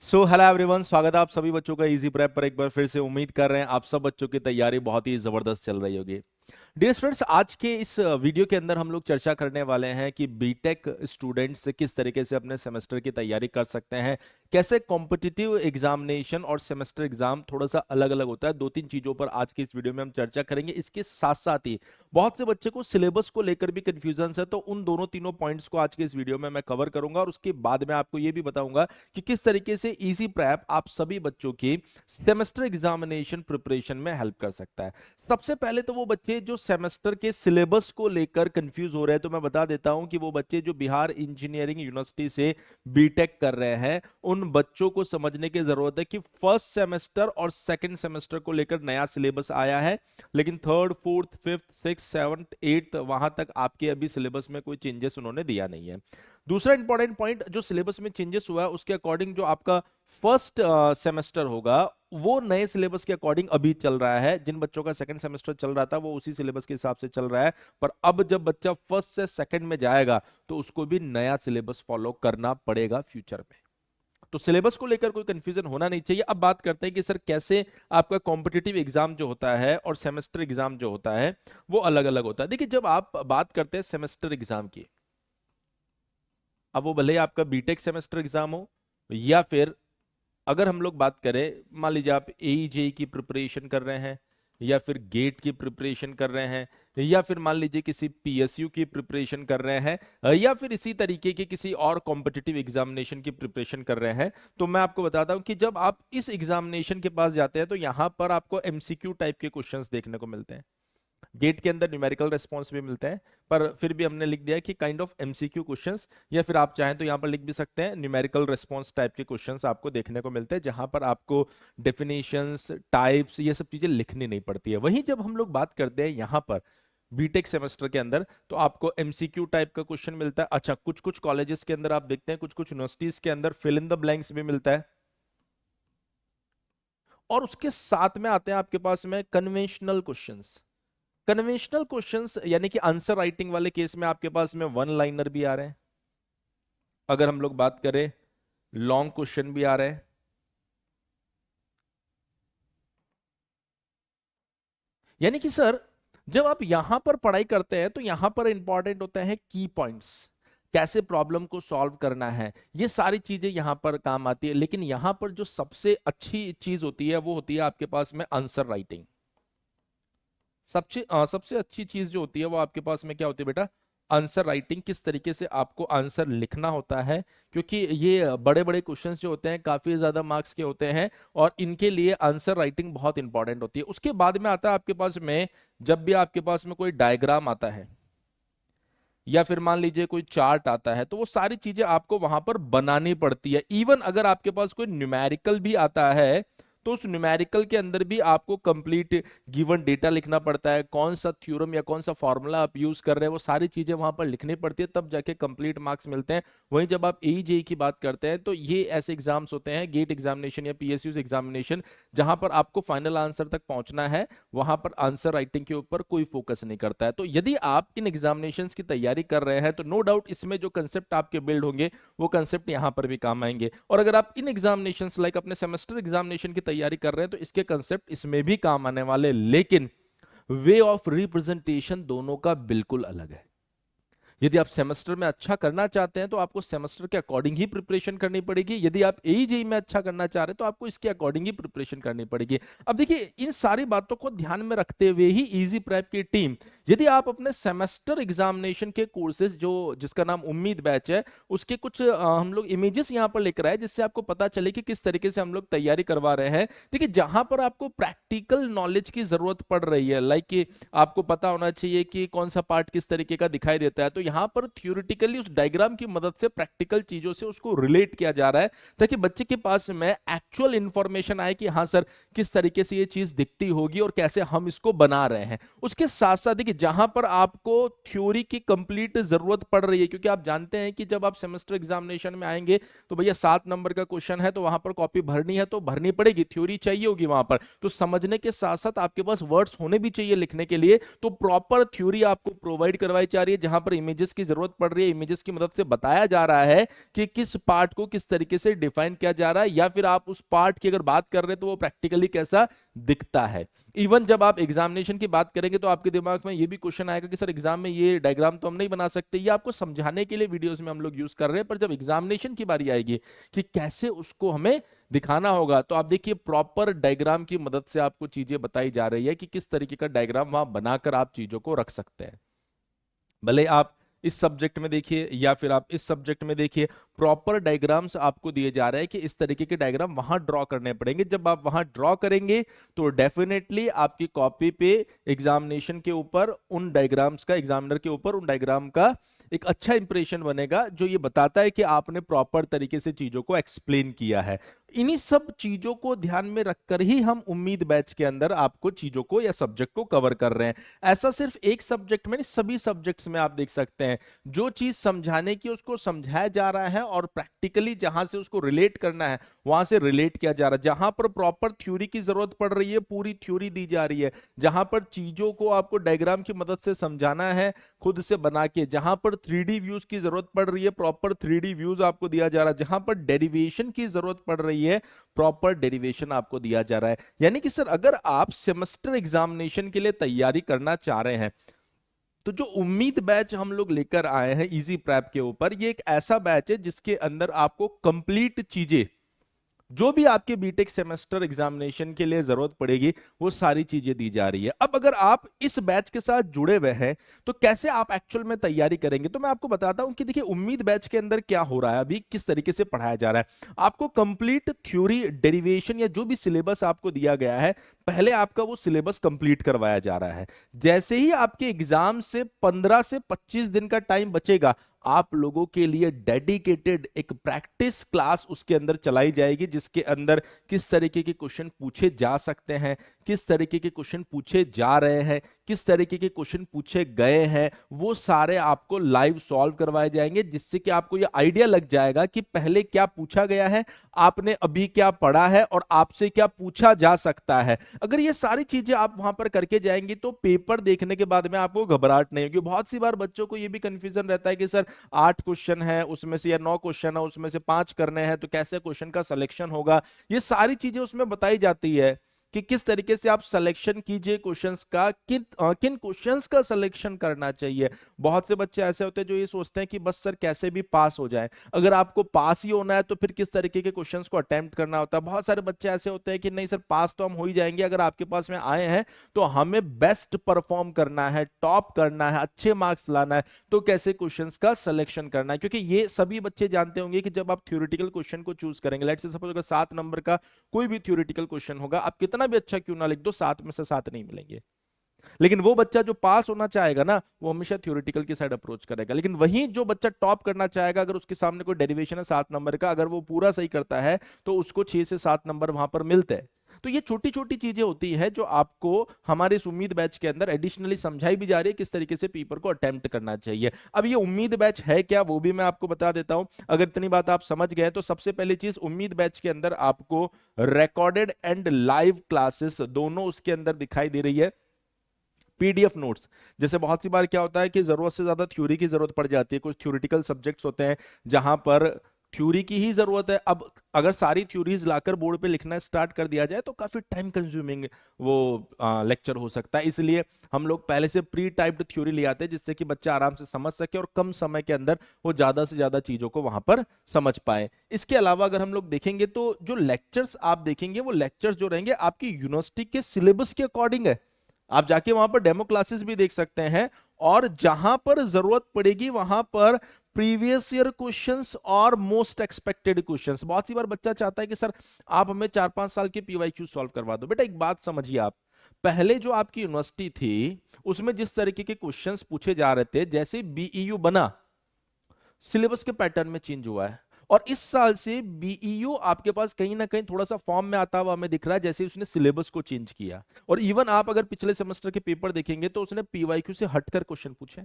Hello everyone, स्वागत है आप सभी बच्चों का इजी प्रेप पर। एक बार फिर से उम्मीद कर रहे हैं आप सब बच्चों की तैयारी बहुत ही जबरदस्त चल रही होगी। डियर स्टूडेंट्स, आज के इस वीडियो के अंदर हम लोग चर्चा करने वाले हैं कि बीटेक स्टूडेंट्स किस तरीके से अपने सेमेस्टर की तैयारी कर सकते हैं, कैसे कॉम्पिटिटिव एग्जामिनेशन और सेमेस्टर एग्जाम थोड़ा सा अलग अलग होता है। दो तीन चीजों पर आज की इस वीडियो में हम चर्चा करेंगे। इसके साथ साथ ही बहुत से बच्चे को सिलेबस को लेकर भी कंफ्यूजन है, तो उन दोनों तीनों पॉइंट्स को आज के इस वीडियो में मैं कवर करूंगा और उसके बाद में आपको यह भी बताऊंगा कि किस तरीके से इजी प्रैप आप सभी बच्चों की सेमेस्टर एग्जामिनेशन प्रिपरेशन में हेल्प कर सकता है। सबसे पहले तो वो बच्चे जो सेमेस्टर के सिलेबस को लेकर कंफ्यूज हो रहे हैं, तो मैं बता देता हूं कि वो बच्चे जो बिहार इंजीनियरिंग यूनिवर्सिटी से बीटेक कर रहे हैं, उन बच्चों को समझने की जरूरत है कि फर्स्ट सेमेस्टर और सेकंड सेमेस्टर को लेकर नया सिलेबस आया है, लेकिन third, fourth, fifth, six, seventh, eighth वहां तक आपके अभी सिलेबस में कोई चेंजेस उन्होंने दिया नहीं है। दूसरा इंपॉर्टेंट पॉइंट, जो सिलेबस में चेंजेस हुआ है उसके अकॉर्डिंग जो आपका फर्स्ट सेमेस्टर होगा वो नए सिलेबस के अकॉर्डिंग अभी चल रहा है। जिन बच्चों का सेकंड सेमेस्टर चल रहा था वो उसी सिलेबस के हिसाब से चल रहा है, पर अब जब बच्चा फर्स्ट से सेकंड में जाएगा तो उसको भी नया सिलेबस फॉलो करना पड़ेगा फ्यूचर में। तो सिलेबस को लेकर कोई कंफ्यूजन होना नहीं चाहिए। अब बात करते हैं कि सर कैसे आपका कॉम्पिटिटिव एग्जाम जो होता है और सेमेस्टर एग्जाम जो होता है वो अलग अलग होता है। देखिए, जब आप बात करते हैं सेमेस्टर एग्जाम की, अब वो भले ही आपका बीटेक सेमेस्टर एग्जाम हो या फिर अगर हम लोग बात करें, मान लीजिए आप एई की प्रिपरेशन कर रहे हैं या फिर गेट की प्रिपरेशन कर रहे हैं या फिर मान लीजिए किसी पीएसयू की प्रिपरेशन कर रहे हैं या फिर इसी तरीके के किसी और कॉम्पिटिटिव एग्जामिनेशन की प्रिपरेशन कर रहे हैं, तो मैं आपको बताता हूं कि जब आप इस एग्जामिनेशन के पास जाते हैं तो यहां पर आपको एमसीक्यू टाइप के क्वेश्चंस देखने को मिलते हैं। गेट के अंदर न्यूमेरिकल रेस्पॉन्स भी मिलते हैं, पर फिर भी हमने लिख दिया कि काइंड ऑफ एमसीक्यू क्वेश्चंस, या फिर आप चाहें तो यहां पर लिख भी सकते हैं न्यूमेरिकल रेस्पॉन्स टाइप के क्वेश्चंस आपको देखने को मिलते हैं, जहां पर आपको डेफिनेशंस, टाइप्स, ये सब चीजें लिखनी नहीं पड़ती है। वहीं जब हम लोग बात करते हैं यहां पर बीटेक सेमेस्टर के अंदर, तो आपको एमसीक्यू टाइप का क्वेश्चन मिलता है। अच्छा, कुछ कुछ कॉलेजेस के अंदर आप देखते हैं, कुछ कुछ यूनिवर्सिटीज के अंदर फिल इन द ब्लैंक्स भी मिलता है, और उसके साथ में आते हैं आपके पास में कन्वेंशनल क्वेश्चंस। कन्वेंशनल क्वेश्चंस यानी कि आंसर राइटिंग वाले केस में आपके पास में वन लाइनर भी आ रहे हैं, अगर हम लोग बात करें लॉन्ग क्वेश्चन भी आ रहे हैं। यानी कि सर, जब आप यहां पर पढ़ाई करते हैं तो यहां पर इंपॉर्टेंट होता है की पॉइंट्स, कैसे प्रॉब्लम को सॉल्व करना है, ये सारी चीजें यहां पर काम आती है। लेकिन यहां पर जो सबसे अच्छी चीज होती है वो होती है आपके पास में आंसर राइटिंग। सबसे अच्छी चीज जो होती है वो आपके पास में क्या होती है बेटा? Answer writing. किस तरीके से आपको आंसर लिखना होता है, क्योंकि ये बड़े बड़े क्वेश्चंस जो होते हैं काफी ज्यादा मार्क्स के होते हैं और इनके लिए आंसर राइटिंग बहुत इंपॉर्टेंट होती है। उसके बाद में आता है आपके पास में, जब भी आपके पास में कोई डायग्राम आता है या फिर मान लीजिए कोई चार्ट आता है, तो वो सारी चीजें आपको वहां पर बनानी पड़ती है। इवन अगर आपके पास कोई न्यूमेरिकल भी आता है तो उस न्यूमेरिकल के अंदर भी आपको कंप्लीट गिवन डेटा लिखना पड़ता है, कौन सा थ्योरम या कौन सा फॉर्मूला आप यूज कर रहे हैं, वो सारी चीजें वहां पर लिखनी पड़ती है, तब जाके कंप्लीट मार्क्स मिलते हैं। वहीं जब आप एई की बात करते हैं तो ये ऐसे एग्जाम्स होते हैं, गेट एग्जामिनेशन या पीएसयू एग्जामिनेशन, जहां पर आपको फाइनल आंसर तक पहुंचना है, वहां पर आंसर राइटिंग के ऊपर कोई फोकस नहीं करता है। तो यदि आप इन एग्जामिनेशंस की तैयारी कर रहे हैं तो नो डाउट इसमें जो कंसेप्ट आपके बिल्ड होंगे वो कंसेप्ट यहां पर भी काम आएंगे। और अगर आप इन एग्जामिनेशंस लाइक अपने सेमेस्टर एग्जामिनेशन की तैयारी कर रहे हैं तो इसके कंसेप्ट इसमें भी काम आने वाले, लेकिन वे ऑफ रिप्रेजेंटेशन दोनों का बिल्कुल अलग है। यदि आप सेमेस्टर में अच्छा करना चाहते हैं तो आपको सेमेस्टर के अकॉर्डिंग ही प्रिपरेशन करनी पड़ेगी। यदि आप एई में अच्छा करना चाह रहे हैं तो आपको इसके अकॉर्डिंग ही प्रिपरेशन करनी पड़ेगी। अब देखिए, इन सारी बातों को ध्यान में रखते हुए ही इजी प्रेप की टीम, यदि आप अपने सेमेस्टर एग्जामिनेशन के कोर्सेज जो जिसका नाम उम्मीद बैच है, उसके कुछ हम लोग इमेजेस यहां पर लेकर आए, जिससे आपको पता चले कि किस तरीके से हम लोग तैयारी करवा रहे हैं। देखिए, जहां पर आपको प्रैक्टिकल नॉलेज की जरूरत पड़ रही है, लाइक कि आपको पता होना चाहिए कि कौन सा पार्ट किस तरीके का दिखाई देता है, तो यहां पर थ्योरेटिकली उस डायग्राम की मदद से प्रैक्टिकल चीजों से उसको रिलेट किया जा रहा है, ताकि बच्चे के पास में एक्चुअल इंफॉर्मेशन आए कि हाँ सर, किस तरीके से ये चीज दिखती होगी और कैसे हम इसको बना रहे हैं। उसके साथ साथ देखिए, जहां पर आपको थ्योरी की कंप्लीट जरूरत पड़ रही है, क्योंकि आप जानते हैं कि जब आप सेमेस्टर एग्जामिनेशन में आएंगे तो भैया 7 नंबर का क्वेश्चन है, तो वहां पर कॉपी भरनी है तो भरनी पड़ेगी, थ्योरी चाहिए होगी वहां पर, तो समझने के साथ साथ आपके पास वर्ड्स होने भी चाहिए लिखने के लिए, तो प्रॉपर थ्योरी आपको प्रोवाइड करवाई जा रही है, जहां पर इमेजेस की जरूरत पड़ रही है, इमेजेस की मदद से बताया जा रहा है कि किस पार्ट को किस तरीके से डिफाइन किया जा रहा है, या फिर आप उस पार्ट की अगर बात कर रहे हैं तो वो प्रैक्टिकली कैसा दिखता है। इवन जब आप एग्जामिनेशन की बात करेंगे तो आपके दिमाग में ये भी क्वेश्चन आएगा कि सर एग्जाम में ये डायग्राम तो हम नहीं बना सकते, ये आपको समझाने के लिए वीडियोस में हम लोग यूज कर रहे हैं, पर जब एग्जामिनेशन की बारी आएगी कि कैसे उसको हमें दिखाना होगा, तो आप देखिए प्रॉपर डायग्राम की मदद से आपको चीजें बताई जा रही है कि किस तरीके का डायग्राम वहां बनाकर आप चीजों को रख सकते हैं। भले आप इस सब्जेक्ट में देखिए या फिर आप इस सब्जेक्ट में देखिए, प्रॉपर डायग्राम्स आपको दिए जा रहे हैं कि इस तरीके के डायग्राम वहां ड्रॉ करने पड़ेंगे। जब आप वहां ड्रॉ करेंगे तो डेफिनेटली आपकी कॉपी पे एग्जामिनेशन के ऊपर उन डायग्राम्स का, एग्जामिनर के ऊपर उन डायग्राम का एक अच्छा इंप्रेशन बनेगा, जो ये बताता है कि आपने प्रॉपर तरीके से चीजों को एक्सप्लेन किया है। इन्हीं सब चीजों को ध्यान में रखकर ही हम उम्मीद बैच के अंदर आपको चीजों को या सब्जेक्ट को कवर कर रहे हैं। ऐसा सिर्फ एक सब्जेक्ट में नहीं, सभी सब्जेक्ट्स में आप देख सकते हैं जो चीज समझाने की उसको समझाया जा रहा है, और प्रैक्टिकली जहां से उसको रिलेट करना है वहां से रिलेट किया जा रहा है। जहां पर प्रॉपर थ्योरी की जरूरत पड़ रही है पूरी थ्योरी दी जा रही है, जहां पर चीजों को आपको डायग्राम की मदद से समझाना है खुद से बना के, जहां पर 3D व्यूज की जरूरत पड़ रही है प्रॉपर 3D व्यूज आपको दिया जा रहा है, जहां पर डेरिवेशन की जरूरत पड़ रही है प्रॉपर डेरिवेशन आपको दिया जा रहा है। यानी कि सर अगर आप सेमेस्टर एग्जामिनेशन के लिए तैयारी करना चाह रहे हैं तो जो उम्मीद बैच हम लोग लेकर आए हैं इजी प्रैप के ऊपर, ये एक ऐसा बैच है जिसके अंदर आपको कंप्लीट चीजें, जो भी आपके बीटेक सेमेस्टर एग्जामिनेशन के लिए जरूरत पड़ेगी वो सारी चीजें दी जा रही है। अब अगर आप इस बैच के साथ जुड़े हुए हैं तो कैसे आप एक्चुअल में तैयारी करेंगे, तो मैं आपको बताता हूं कि देखिए उम्मीद बैच के अंदर क्या हो रहा है, अभी किस तरीके से पढ़ाया जा रहा है। आपको कंप्लीट थ्योरी, डेरिवेशन या जो भी सिलेबस आपको दिया गया है, पहले आपका वो सिलेबस कंप्लीट करवाया जा रहा है। जैसे ही आपके एग्जाम से 15 से 25 दिन का टाइम बचेगा, आप लोगों के लिए डेडिकेटेड एक प्रैक्टिस क्लास उसके अंदर चलाई जाएगी, जिसके अंदर किस तरीके के क्वेश्चन पूछे जा सकते हैं, किस तरीके के क्वेश्चन पूछे जा रहे हैं, किस तरीके के क्वेश्चन पूछे गए हैं, वो सारे आपको लाइव सॉल्व करवाए जाएंगे, जिससे कि आपको ये आइडिया लग जाएगा कि पहले क्या पूछा गया है, आपने अभी क्या पढ़ा है और आपसे क्या पूछा जा सकता है। अगर ये सारी चीजें आप वहां पर करके जाएंगे तो पेपर देखने के बाद में आपको घबराहट नहीं होगी। बहुत सी बार बच्चों को ये भी कंफ्यूजन रहता है कि सर 8 क्वेश्चन है उसमें से, या 9 क्वेश्चन है उसमें से 5 करने हैं, तो कैसे क्वेश्चन का सिलेक्शन होगा। ये सारी चीजें उसमें बताई जाती है कि किस तरीके से आप सिलेक्शन कीजिए क्वेश्चंस का, किन क्वेश्चंस का सिलेक्शन करना चाहिए। बहुत से बच्चे ऐसे होते हैं जो ये सोचते हैं कि बस सर कैसे भी पास हो जाए। अगर आपको पास ही होना है तो फिर किस तरीके के क्वेश्चंस को अटेम्प्ट करना होता है। बहुत सारे बच्चे ऐसे होते हैं कि नहीं सर पास तो हम हो ही जाएंगे, अगर आपके पास में आए हैं तो हमें बेस्ट परफॉर्म करना है, टॉप करना है, अच्छे मार्क्स लाना है, तो कैसे क्वेश्चंस का सिलेक्शन करना है। क्योंकि ये सभी बच्चे जानते होंगे कि जब आप थ्योरेटिकल क्वेश्चन को चूज करेंगे, लेट्स से सपोज अगर 7 नंबर का कोई भी थ्योरेटिकल क्वेश्चन होगा, आप कितना भी अच्छा क्यों ना लिख दो, 7 में से 7 नहीं मिलेंगे। लेकिन वो बच्चा जो पास होना चाहेगा ना, वो हमेशा थ्योरेटिकल की साइड अप्रोच करेगा। लेकिन वहीं जो बच्चा टॉप करना चाहेगा, अगर उसके सामने कोई डेरिवेशन है 7 नंबर का, अगर वो पूरा सही करता है तो उसको 6 से 7 नंबर वहां पर मिलते हैं। तो ये छोटी छोटी चीजें होती है जो आपको हमारे इस उम्मीद बैच के अंदर एडिशनली समझाई भी जा रही है, किस तरीके से पेपर को अटेम्प्ट करना चाहिए। अब ये उम्मीद बैच है क्या, वो भी मैं आपको बता देता हूं। अगर इतनी बात आप समझ गए तो सबसे पहली चीज, उम्मीद बैच के अंदर आपको रिकॉर्डेड एंड लाइव क्लासेस दोनों उसके अंदर दिखाई दे रही है। पीडीएफ नोट्स, जैसे बहुत सी बार क्या होता है कि जरूरत से ज्यादा थ्योरी की जरूरत पड़ जाती है, कुछ थ्योरेटिकल सब्जेक्ट्स होते हैं जहां पर थ्योरी की ही जरूरत है। अब अगर सारी थ्योरीज लाकर बोर्ड पे लिखना स्टार्ट कर दिया जाए तो काफी टाइम कंज्यूमिंग वो लेक्चर हो सकता है। इसलिए हम लोग पहले से प्री टाइप्ड थ्योरी ले आते हैं, जिससे कि बच्चा आराम से समझ सके और कम समय के अंदर वो ज्यादा से ज्यादा चीजों को वहां पर समझ पाए। इसके अलावा अगर हम लोग देखेंगे तो जो लेक्चर्स आप देखेंगे, वो लेक्चर्स जो रहेंगे आपकी यूनिवर्सिटी के सिलेबस के अकॉर्डिंग है। आप जाके वहां पर डेमो क्लासेस भी देख सकते हैं, और जहां पर जरूरत पड़ेगी वहां पर प्रीवियस ईयर क्वेश्चंस और मोस्ट एक्सपेक्टेड क्वेश्चंस। बहुत सी बार बच्चा चाहता है कि सर आप हमें 4-5 साल के पीवाईक्यू सॉल्व करवा दो। बेटा एक बात समझिए, आप पहले जो आपकी यूनिवर्सिटी थी उसमें जिस तरीके के क्वेश्चंस पूछे जा रहे थे, जैसे बीईयू बना सिलेबस के पैटर्न में चेंज हुआ है। और इस साल से बीईओ आपके पास कहीं ना कहीं थोड़ा सा फॉर्म में आता हुआ हमें दिख रहा है, जैसे उसने सिलेबस को चेंज किया। और इवन आप अगर पिछले सेमेस्टर के पेपर देखेंगे तो उसने पीवाईक्यू से हटकर क्वेश्चन पूछे,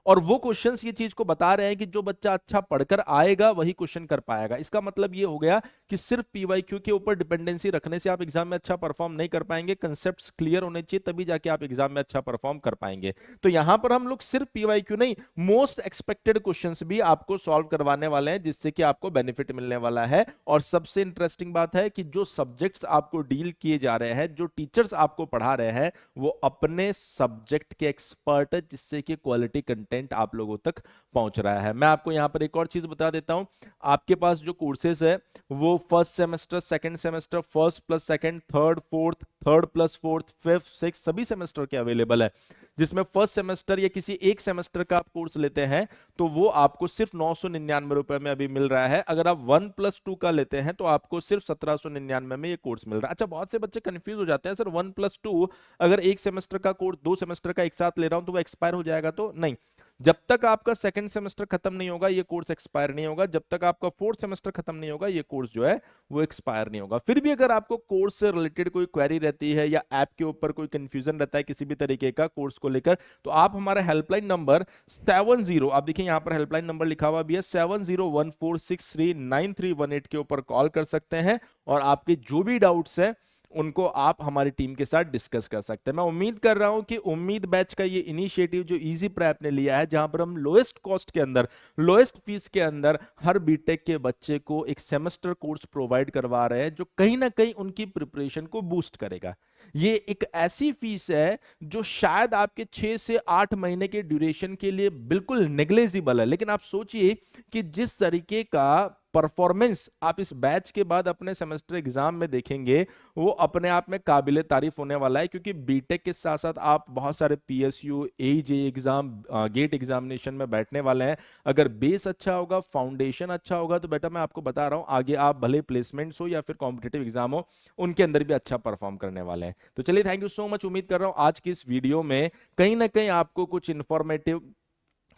और वो क्वेश्चंस ये चीज को बता रहे हैं कि जो बच्चा अच्छा पढ़कर आएगा वही क्वेश्चन कर पाएगा। इसका मतलब ये हो गया कि सिर्फ पीवाईक्यू के ऊपर डिपेंडेंसी रखने से आप एग्जाम में अच्छा परफॉर्म नहीं कर पाएंगे, कंसेप्ट्स क्लियर होने चाहिए तभी जाके आप एग्जाम में अच्छा परफॉर्म कर पाएंगे। तो यहां पर हम लोग सिर्फ पीवाईक्यू नहीं, मोस्ट एक्सपेक्टेड क्वेश्चंस भी आपको सॉल्व करवाने वाले हैं, जिससे कि आपको बेनिफिट मिलने वाला है। और सबसे इंटरेस्टिंग बात है कि जो सब्जेक्ट्स आपको डील किए जा रहे हैं, जो टीचर्स आपको पढ़ा रहे हैं, वो अपने सब्जेक्ट के एक्सपर्ट है, जिससे कि क्वालिटी कंटेंट आप लोगों तक पहुंच रहा है। मैं आपको यहां पर एक और चीज बता देता हूं, आपके पास जो कोर्सेज है वो first semester, second semester, first plus second, third fourth, third plus fourth, fifth six, सभी सेमेस्टर के अवेलेबल है। जिसमें फर्स्ट सेमेस्टर या किसी एक सेमेस्टर का आप कोर्स लेते हैं तो वो आपको सिर्फ 999 रुपए में अभी मिल रहा है। अगर आप 1+2 का लेते हैं तो आपको सिर्फ 1799 में ये कोर्स मिल रहा है। अच्छा, बहुत से बच्चे कंफ्यूज हो जाते हैं, सर 1+2 अगर एक सेमेस्टर का कोर्स 2 सेमेस्टर का एक साथ ले रहा हूं तो वो एक्सपायर हो जाएगा? तो नहीं, जब तक आपका सेकंड सेमेस्टर खत्म नहीं होगा ये कोर्स एक्सपायर नहीं होगा, जब तक आपका फोर्थ सेमेस्टर खत्म नहीं होगा ये कोर्स जो है वो एक्सपायर नहीं होगा। फिर भी अगर आपको कोर्स से रिलेटेड कोई क्वेरी रहती है या ऐप के ऊपर कोई कंफ्यूजन रहता है किसी भी तरीके का कोर्स को लेकर, तो आप हमारा हेल्पलाइन नंबर 70, आप देखिए यहां पर हेल्पलाइन नंबर लिखा हुआ भी है, 7014639318 के ऊपर कॉल कर सकते हैं और आपके जो भी डाउट्स है उनको आप हमारी टीम के साथ डिस्कस कर सकते हैं। मैं उम्मीद कर रहा हूं कि उम्मीद बैच का ये इनिशिएटिव जो इजी प्रेप ने लिया है, जहां पर हम लोएस्ट कॉस्ट के अंदर, लोएस्ट फीस के अंदर हर बीटेक के बच्चे को एक सेमेस्टर कोर्स प्रोवाइड करवा रहे हैं, जो कहीं ना कहीं उनकी प्रिपरेशन को बूस्ट करेगा। ये एक ऐसी फीस है जो शायद आपके 6 से 8 महीने के ड्यूरेशन के लिए बिल्कुल नेग्लेजिबल है, लेकिन आप सोचिए कि जिस तरीके का परफॉर्मेंस आप इस बैच के बाद अपने सेमेस्टर एग्जाम में देखेंगे वो अपने आप में काबिले तारीफ होने वाला है। क्योंकि बीटेक के साथ साथ आप बहुत सारे पीएसयू, एईजे एग्जाम, गेट एग्जामिनेशन में बैठने वाले हैं। अगर बेस अच्छा होगा, फाउंडेशन अच्छा होगा, तो बेटा मैं आपको बता रहा हूं आगे आप भले प्लेसमेंट्स हो या फिर कॉम्पिटिटिव एग्जाम हो उनके अंदर भी अच्छा परफॉर्म करने वाले हैं। तो चलिए, थैंक यू सो मच। उम्मीद कर रहा हूं आज की इस वीडियो में कहीं ना कहीं आपको कुछ इंफॉर्मेटिव,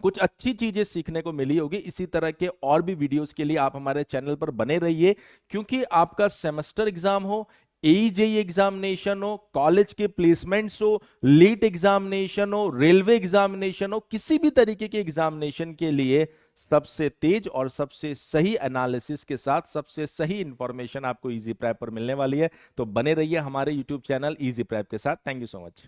कुछ अच्छी चीजें सीखने को मिली होगी। इसी तरह के और भी वीडियोस के लिए आप हमारे चैनल पर बने रहिए, क्योंकि आपका सेमेस्टर एग्जाम हो, एईजेई एग्जामिनेशन हो, कॉलेज के प्लेसमेंट्स हो, लीट एग्जामिनेशन हो, रेलवे एग्जामिनेशन हो, किसी भी तरीके के एग्जामिनेशन के लिए सबसे तेज और सबसे सही एनालिसिस के साथ सबसे सही इंफॉर्मेशन आपको इजी प्रेप पर मिलने वाली है। तो बने रहिए हमारे यूट्यूब चैनल इजी प्रेप के साथ। Thank you so much.